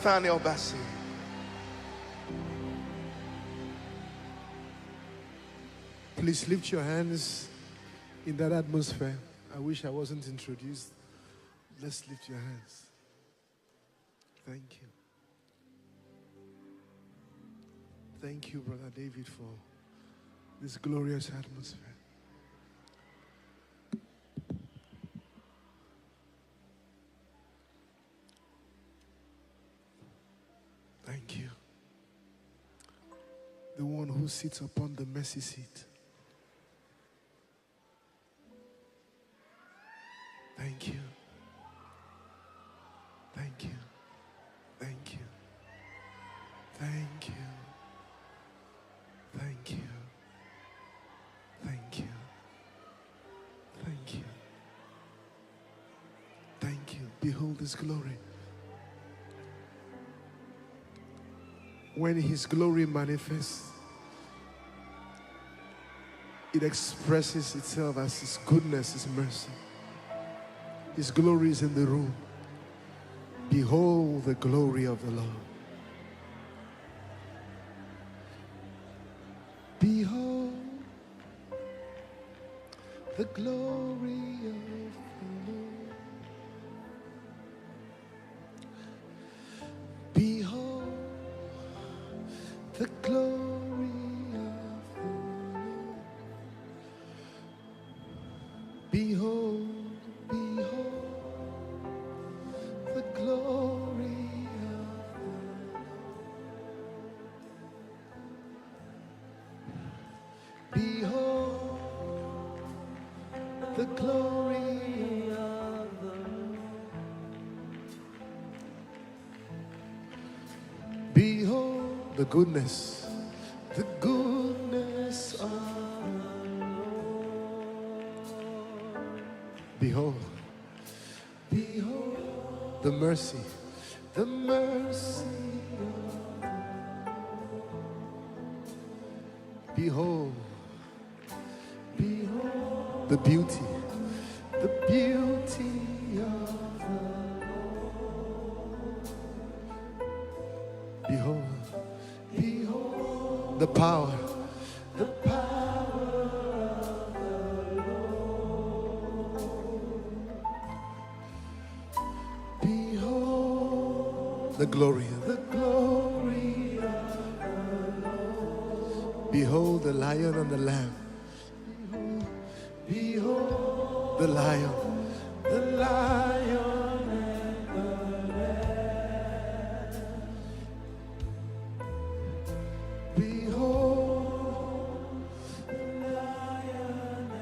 Nathaniel Bassey. Please lift your hands in that atmosphere. I wish I wasn't introduced. Let's lift your hands. Thank you. Thank you, Brother David, for this glorious atmosphere. Thank you. The one who sits upon the mercy seat. Thank you. Thank you. Thank you. Thank you. Thank you. Thank you. Thank you. Thank you. Behold His glory. When His glory manifests, it expresses itself as His goodness, His mercy. His glory is in the room. Behold the glory of the Lord. Behold the glory of the Lord. Behold the glory of the Lord. Behold, behold the glory of the Lord. Behold the glory of the Lord. Behold the goodness of the Lord. Behold, behold the mercy of the Lord. Behold, behold the beauty of the Lord. Behold, behold the power of the Lord. Behold the glory of the Lord. Behold the lion and the lamb. Behold the lion and the lamb. Behold the lion and the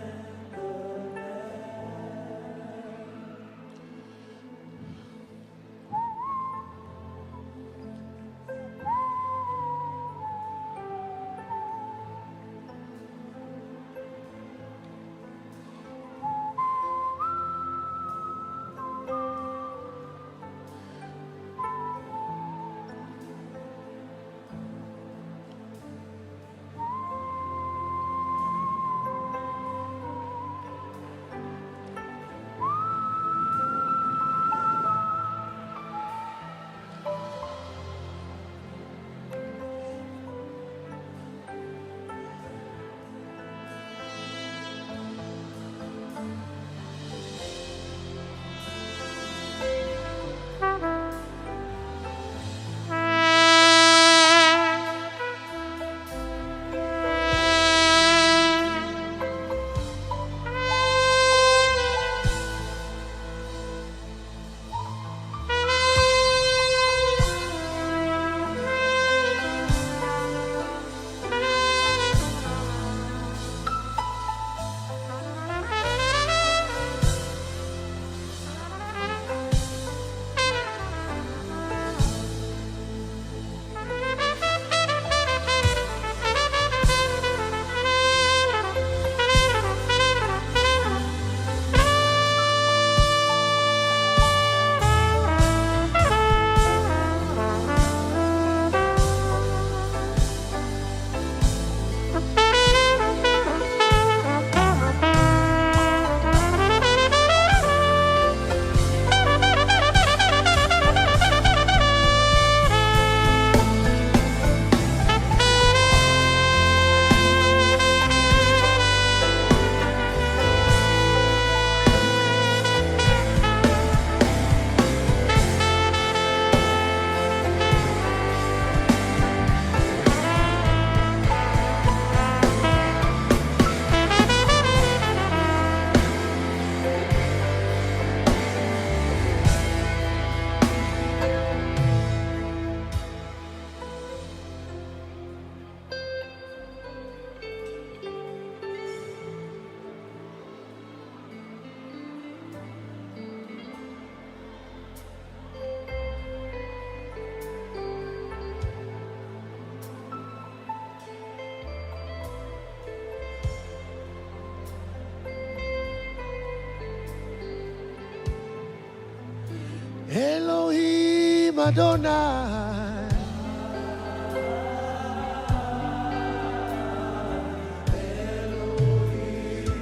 Adonai.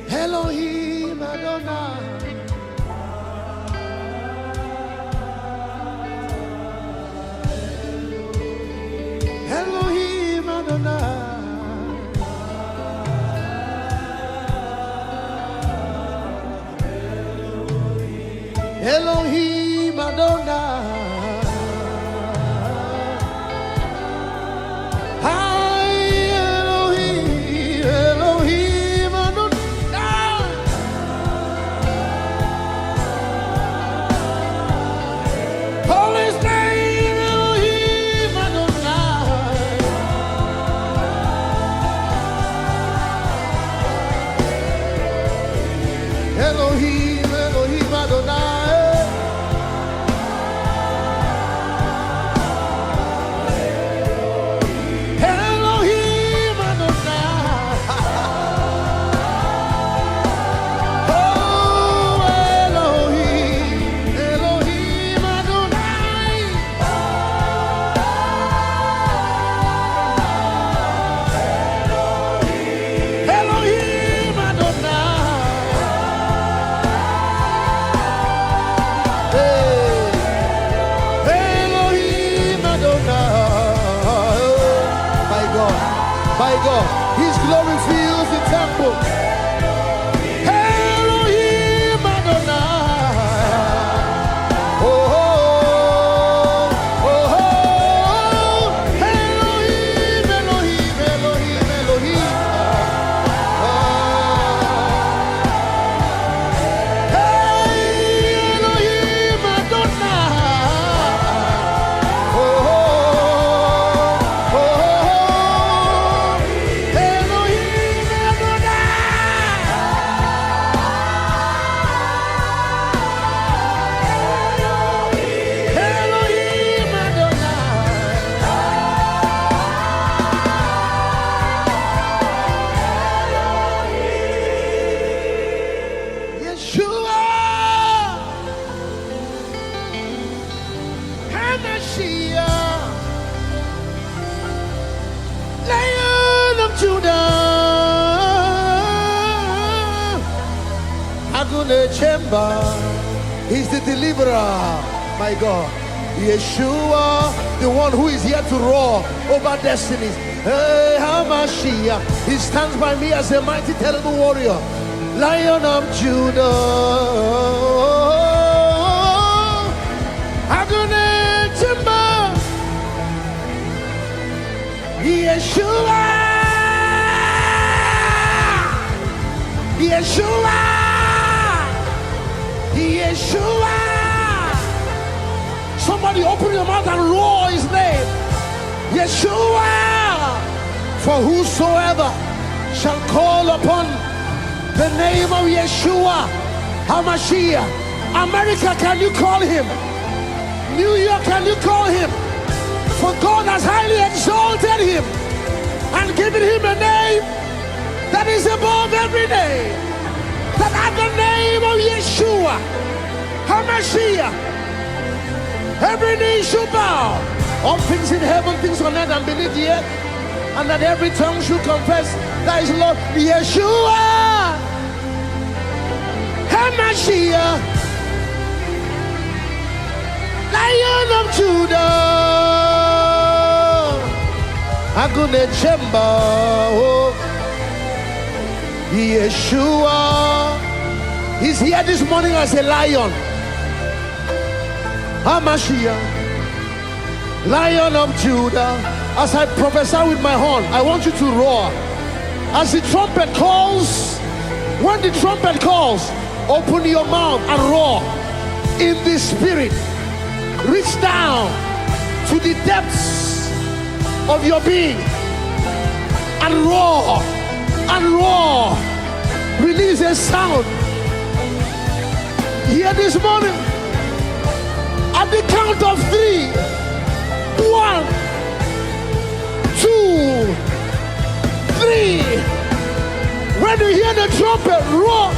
Elohim Adonai. Elohim Adonai. Elohim Adonai. Elohim, Elohim Adonai. Elohim Adonai. Oh, Elohim, Elohim Adonai. Elohim Adonai. My God, His glory fills the temple. Elohim Adonai. Oh, oh, oh, oh. Elohim, Elohim, Elohim, Elohim. Elohim Adonai. Oh, oh, oh, oh. Lion of Judah, Agune Chemba, He's the deliverer, my God. Yeshua, the one who is here to roar over destinies. Hey, Hamashiach, He stands by me as a mighty, terrible warrior. Lion of Judah, Agune Chemba. Yeshua, Yeshua, Yeshua. Somebody open your mouth and roar His name. Yeshua. For whosoever shall call upon the name of Yeshua HaMashiach. America, can you call Him? New York, can you call Him? For God has highly exalted Him and given Him a name that is above every name. That at the name of Yeshua HaMashiach, every knee shall bow. All things in heaven, things on earth and beneath the earth, and that every tongue should confess that is Lord Yeshua HaMashiach, Lion of Judah. Agune Chemba, oh, Yeshua. He's here this morning as a lion. HaMashiach, Lion of Judah. As I prophesy with my horn, I want you to roar. As the trumpet calls, when the trumpet calls, open your mouth and roar in the spirit. Reach down to the depths of your being and roar and roar. Release a sound here this morning. At the count of 3, 1, 2, 3. When you hear the trumpet, roar.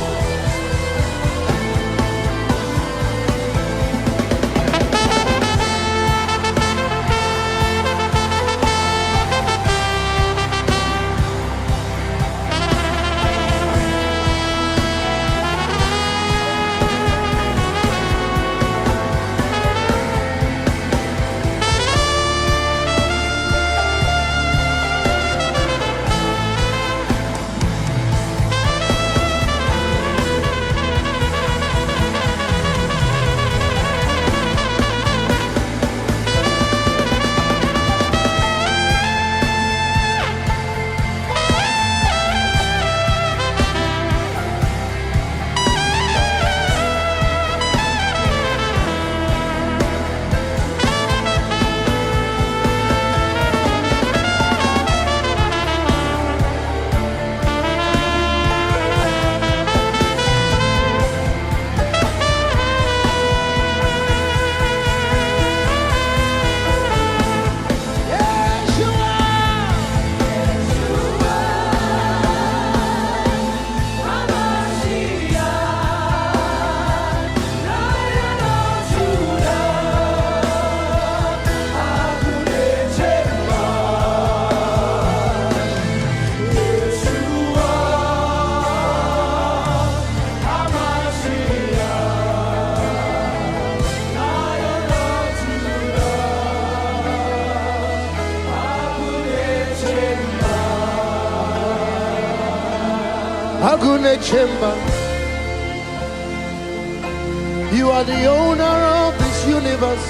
Agune Chamber. You are the owner of this universe.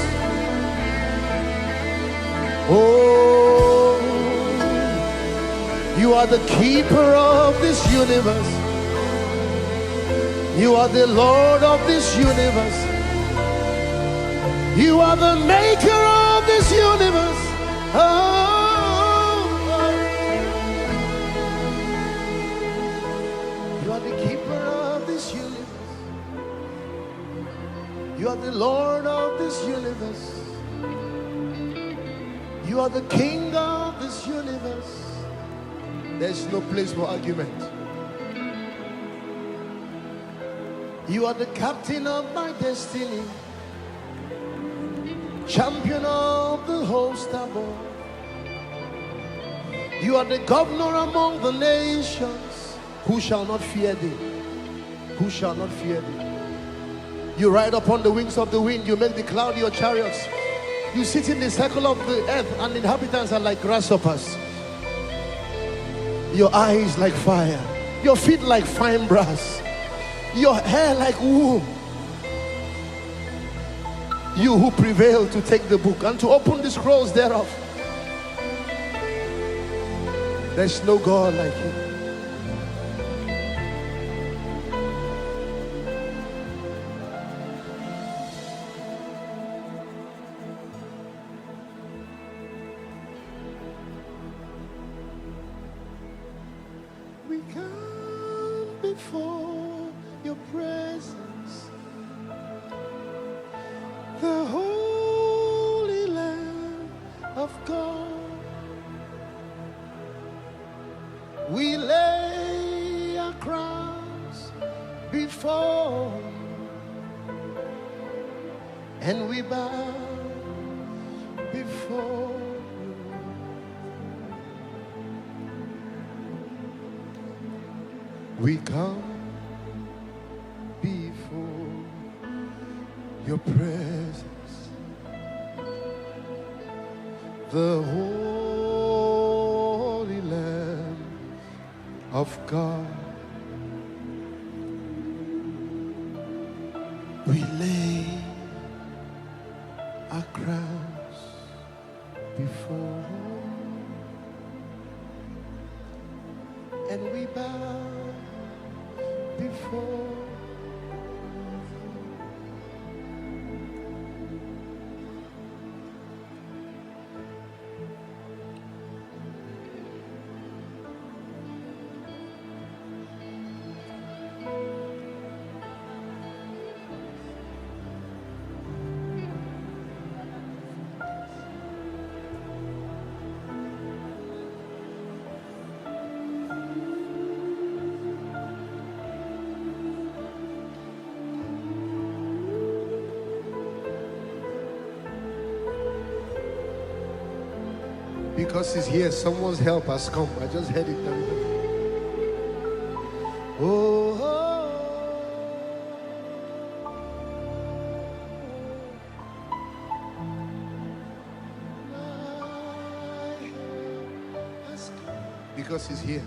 Oh, you are the keeper of this universe. You are the Lord of this universe. You are the maker of this universe. Oh, you are the keeper of this universe. You are the Lord of this universe. You are the King of this universe. There's no place for argument. You are the captain of my destiny, champion of the host above. You are the governor among the nations. Who shall not fear thee? Who shall not fear thee? You ride upon the wings of the wind. You make the cloud your chariots. You sit in the circle of the earth, and the inhabitants are like grasshoppers. Your eyes like fire, your feet like fine brass, your hair like wool. You who prevail to take the book and to open the scrolls thereof. There's no God like you. We come before your presence, the Holy Lamb of God. We lay our crowns before you, and we bow before you. We come before your presence, the Holy Lamb of God. We lay our crowns before you, and we bow before. Because he's here, someone's help has come. I just heard it. Oh, oh. Because he's here.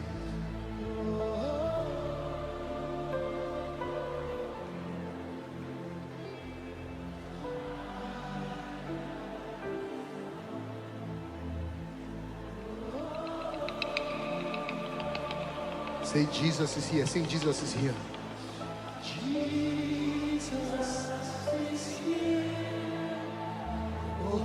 Say, Jesus is here. Sing, Jesus is here. Jesus is here. Oh.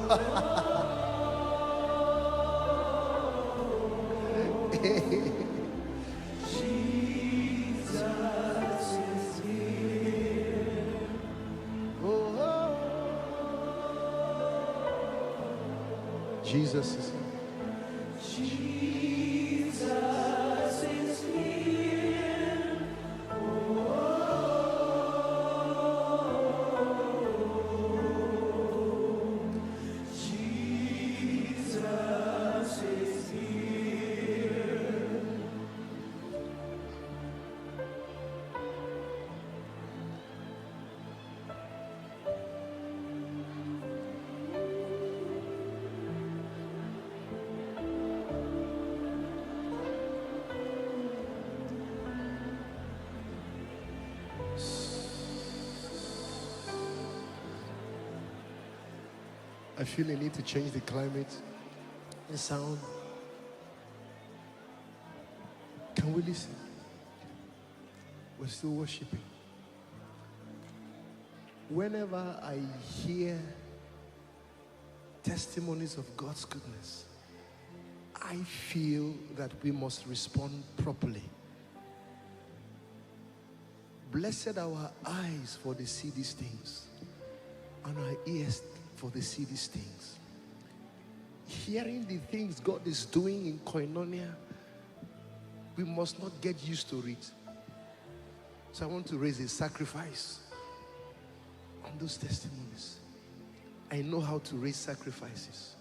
Jesus is here. Oh. Jesus is here. Jesus is here. Jesus is here. feel a need to change the climate, the sound. Can we listen? We're still worshiping. Whenever I hear testimonies of God's goodness, I feel that we must respond properly. Blessed are our eyes for they see these things, and our ears for they see these things. Hearing the things God is doing in Koinonia, we must not get used to it. So I want to raise a sacrifice on those testimonies. I know how to raise sacrifices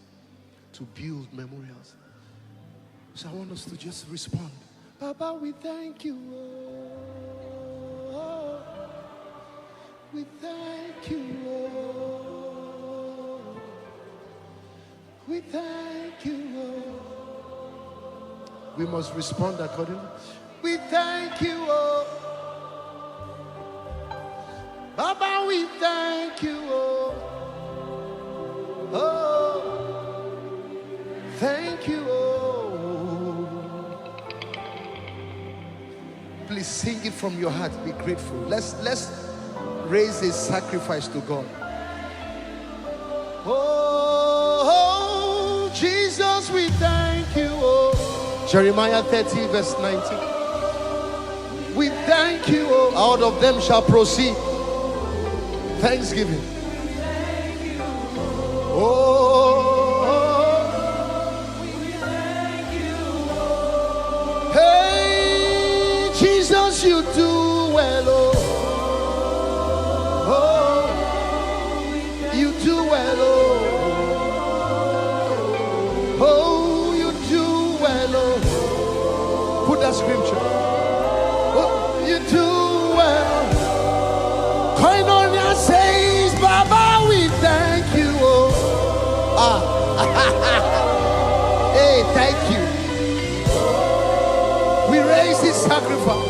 to build memorials. So I want us to just respond. Papa, we thank you. Oh, we thank you. Oh, we thank you. Oh. We must respond accordingly. We thank you. Oh, Papa, we thank you. Oh, oh, thank you. Oh. Please sing it from your heart. Be grateful. Let's raise a sacrifice to God. Oh, Jesus, we thank you. Oh. Jeremiah 30 verse 19. We thank you. Oh. Out of them shall proceed thanksgiving. Oh, hey, Jesus, you do well. Oh, you do well. Oh, you do well. Put that scripture. Oh, you do well. Koinonia says, Baba, we thank you. Oh. Hey, thank you. We raise this sacrifice.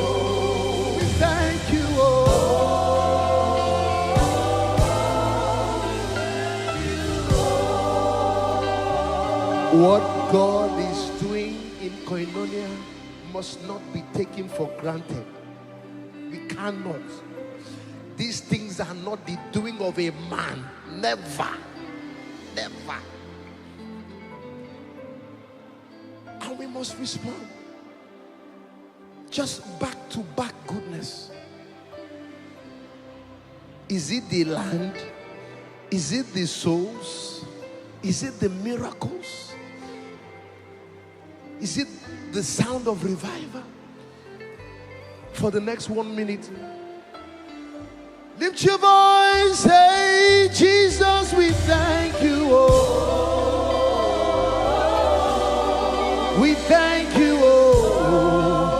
We thank you. Oh. What God is doing in Koinonia must not be taken for granted. We cannot. These things are not the doing of a man. Never. Never. And we must respond. Just back to back goodness. Is it the land? Is it the souls? Is it the miracles? Is it the sound of revival? For the next 1 minute, lift your voice, say, Jesus, we thank you. Oh. We thank you. Oh.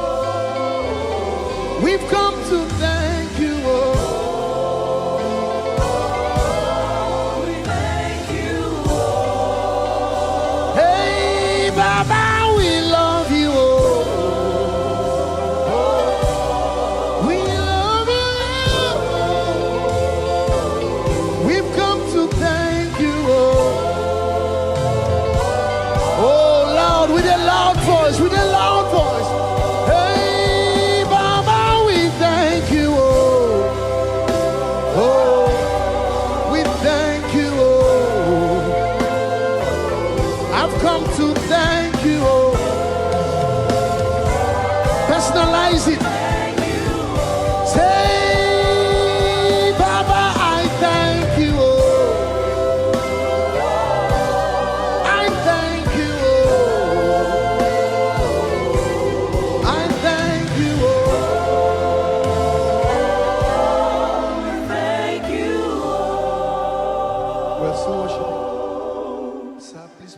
We've come to thank you. Oh. We thank you. Oh. Hey, Baba, we love you. Oh. With a loud voice, hey, Baba, we thank you. Oh, oh, we thank you. Oh, I've come to thank you. Oh, personalize it. Say, Baba, I thank you. Oh,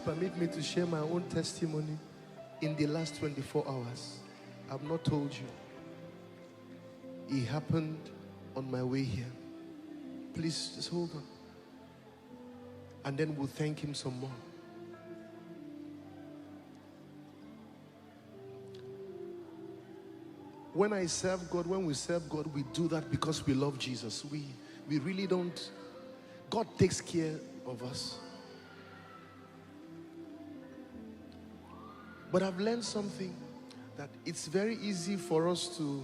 permit me to share my own testimony in the last 24 hours. I've not told you. It happened on my way here. Please just hold on. And then we'll thank him some more. When I serve God, when we serve God, we do that because we love Jesus. We really don't. God takes care of us. But I've learned something, that it's very easy for us to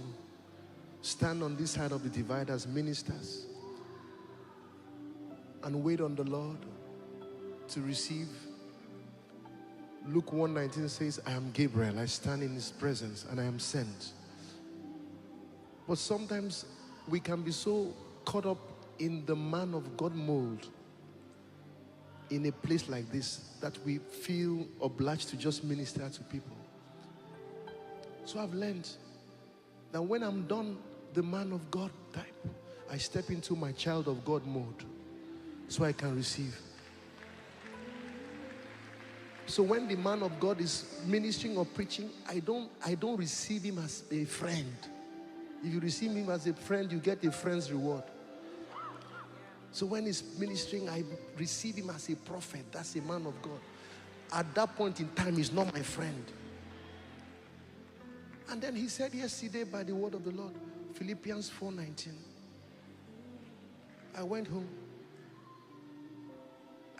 stand on this side of the divide as ministers and wait on the Lord to receive. Luke 1:19 says, I am Gabriel, I stand in his presence and I am sent. But sometimes we can be so caught up in the man of God mold in a place like this that we feel obliged to just minister to people. So I've learned that when I'm done the man of God type, I step into my child of God mode so I can receive. So when the man of God is ministering or preaching, I don't receive him as a friend. If you receive him as a friend, you get a friend's reward. So when he's ministering, I receive him as a prophet. That's a man of God. At that point in time, he's not my friend. And then he said yesterday by the word of the Lord, Philippians 4:19. I went home.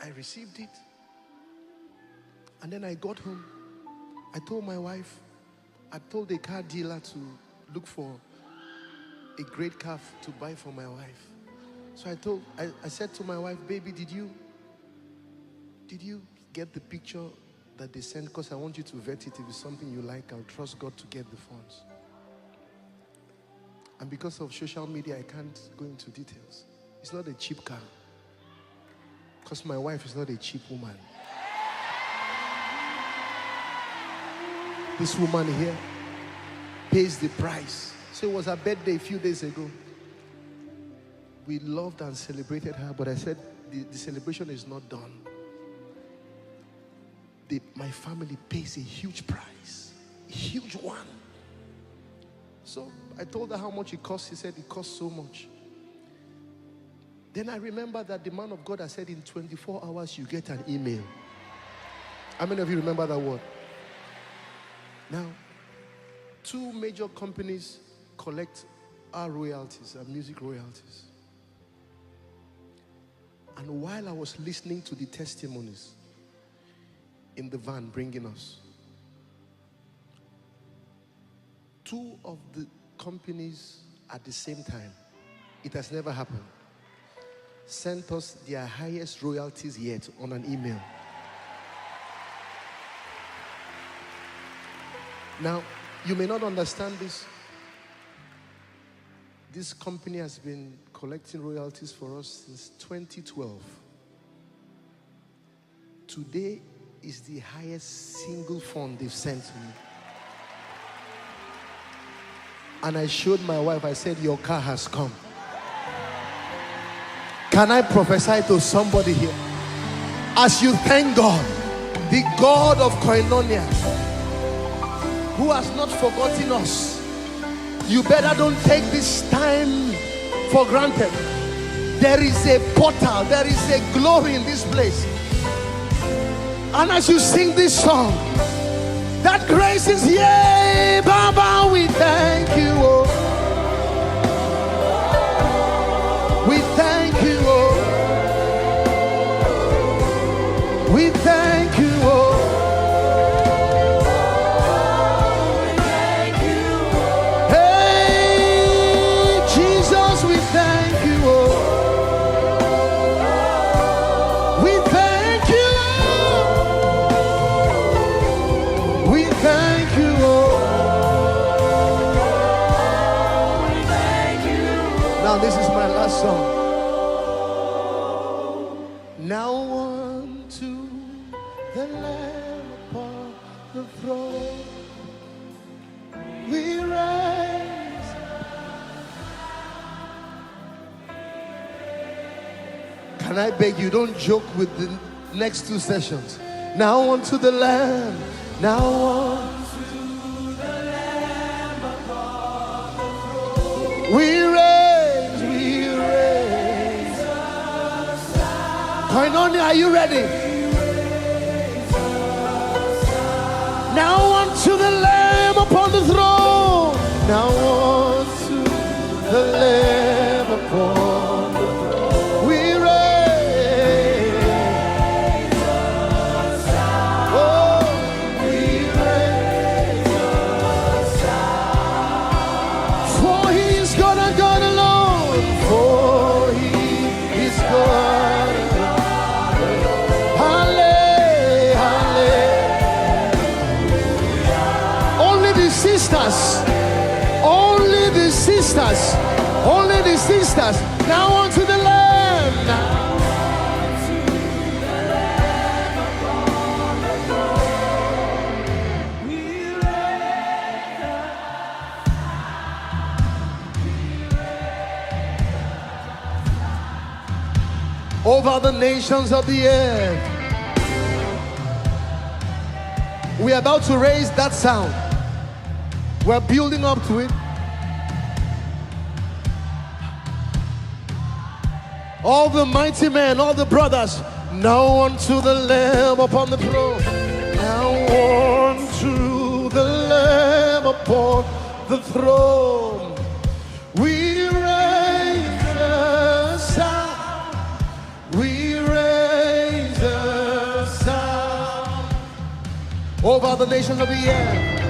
I received it. And then I got home. I told my wife, I told the car dealer to look for a great car to buy for my wife. So I said to my wife, baby, did you get the picture that they sent? Because I want you to vet it. If it's something you like, I'll trust God to get the funds. And because of social media, I can't go into details. It's not a cheap car. Because my wife is not a cheap woman. This woman here pays the price. So it was her birthday a few days ago. We loved and celebrated her, but I said the celebration is not done. My family pays a huge price, a huge one. So I told her how much it cost. She said it costs so much. Then I remember that the man of God has said in 24 hours you get an email. How many of you remember that word? Now, 2 major companies collect our royalties, our music royalties. And while I was listening to the testimonies in the van bringing us, 2 of the companies at the same time, it has never happened, sent us their highest royalties yet on an email. Now, you may not understand this. This company has been collecting royalties for us since 2012. Today is the highest single fund they've sent to me. And I showed my wife, I said, your car has come. Can I prophesy to somebody here? As you thank God, the God of Koinonia, who has not forgotten us, you better don't take this time for granted. There is a portal, there is a glory in this place. And as you sing this song, that grace is here. Baba, we thank you. Oh. We thank you. Oh. We thank you. Oh. This is my last song. Now unto the Lamb upon the throne we raise. Can I beg you, don't joke with the next 2 sessions. Now unto the Lamb. Now unto the Lamb upon the throne we raise. Koinonia, are you ready? Now unto the Lamb upon the throne. Now unto the Lamb upon the throne we raise. Oh, we raise. sisters. Only the sisters. Only the sisters. Now unto the Lamb. Over the nations of the earth. We are about to raise that sound. We're building up to it. All the mighty men, all the brothers, now unto the Lamb upon the throne. Now unto the Lamb upon the throne. We raise the sound. We raise the sound. Over the nations of the earth.